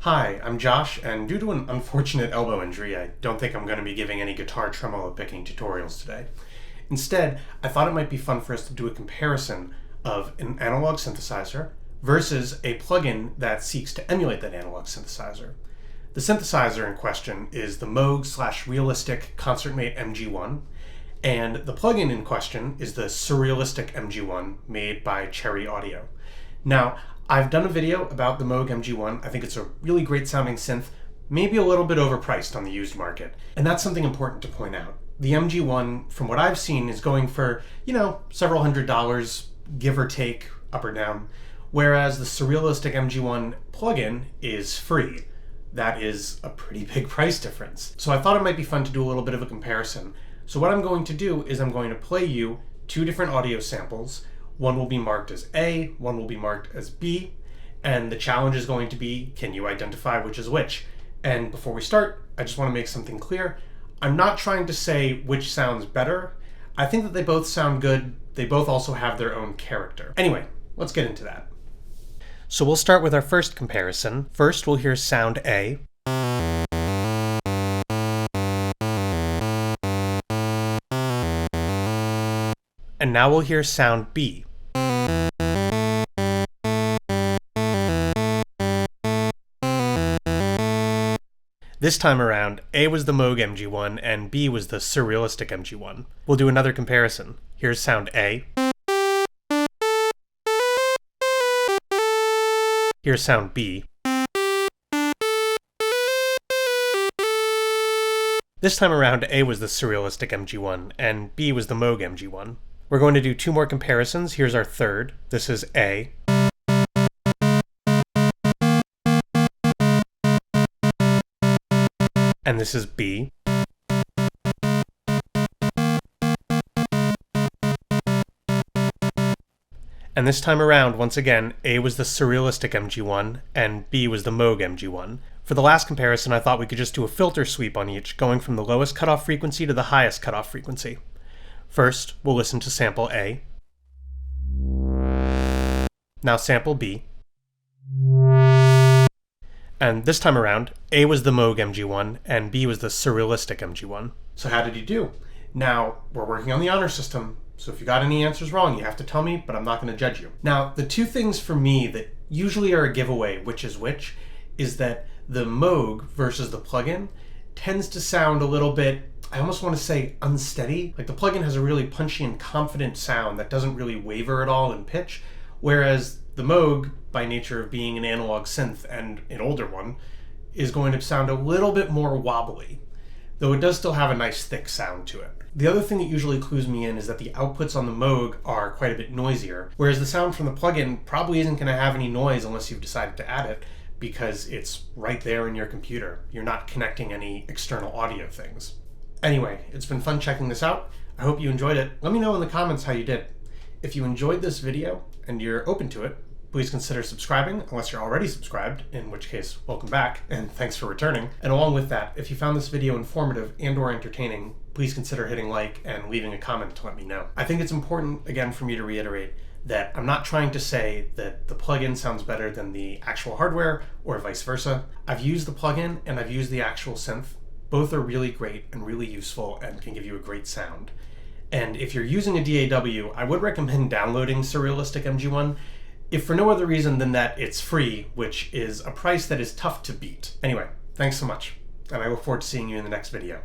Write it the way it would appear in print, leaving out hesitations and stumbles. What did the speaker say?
Hi, I'm Josh, and due to an unfortunate elbow injury, I don't think I'm going to be giving any guitar tremolo picking tutorials today. Instead, I thought it might be fun for us to do a comparison of an analog synthesizer versus a plugin that seeks to emulate that analog synthesizer. The synthesizer in question is the Moog Realistic Concertmate MG-1, and the plugin in question is the Surrealistic MG-1 made by Cherry Audio. Now, I've done a video about the Moog MG-1. I think it's a really great sounding synth, maybe a little bit overpriced on the used market. And that's something important to point out. The MG-1, from what I've seen, is going for, several $100s, give or take, up or down, whereas the Surrealistic MG-1 plugin is free. That is a pretty big price difference. So I thought it might be fun to do a little bit of a comparison. So what I'm going to do is I'm going to play you two different audio samples. One will be marked as A, one will be marked as B, and the challenge is going to be, can you identify which is which? And before we start, I just want to make something clear. I'm not trying to say which sounds better. I think that they both sound good. They both also have their own character. Anyway, let's get into that. So we'll start with our first comparison. First, we'll hear sound A. And now we'll hear sound B. This time around, A was the Moog MG-1 and B was the Surrealistic MG-1. We'll do another comparison. Here's sound A. Here's sound B. This time around, A was the Surrealistic MG-1 and B was the Moog MG-1. We're going to do two more comparisons. Here's our third. This is A. And this is B. And this time around, once again, A was the Surrealistic MG-1 and B was the Moog MG-1. For the last comparison, I thought we could just do a filter sweep on each, going from the lowest cutoff frequency to the highest cutoff frequency. First, we'll listen to sample A. Now sample B. And this time around, A was the Moog MG-1 and B was the Surrealistic MG-1. So how did you do? Now, we're working on the honor system, so if you got any answers wrong, you have to tell me, but I'm not going to judge you. Now, the two things for me that usually are a giveaway, which is which, is that the Moog versus the plugin tends to sound a little bit, I almost want to say unsteady. Like the plugin has a really punchy and confident sound that doesn't really waver at all in pitch, whereas the Moog, by nature of being an analog synth and an older one, is going to sound a little bit more wobbly, though it does still have a nice thick sound to it. The other thing that usually clues me in is that the outputs on the Moog are quite a bit noisier, whereas the sound from the plugin probably isn't going to have any noise unless you've decided to add it, because it's right there in your computer. You're not connecting any external audio things. Anyway, it's been fun checking this out. I hope you enjoyed it. Let me know in the comments how you did. If you enjoyed this video and you're open to it, please consider subscribing, unless you're already subscribed, in which case, welcome back, and thanks for returning. And along with that, if you found this video informative and/or entertaining, please consider hitting like and leaving a comment to let me know. I think it's important, again, for me to reiterate that I'm not trying to say that the plugin sounds better than the actual hardware, or vice versa. I've used the plugin and I've used the actual synth. Both are really great and really useful and can give you a great sound. And if you're using a DAW, I would recommend downloading Surrealistic MG-1, if for no other reason than that it's free, which is a price that is tough to beat. Anyway, thanks so much, and I look forward to seeing you in the next video.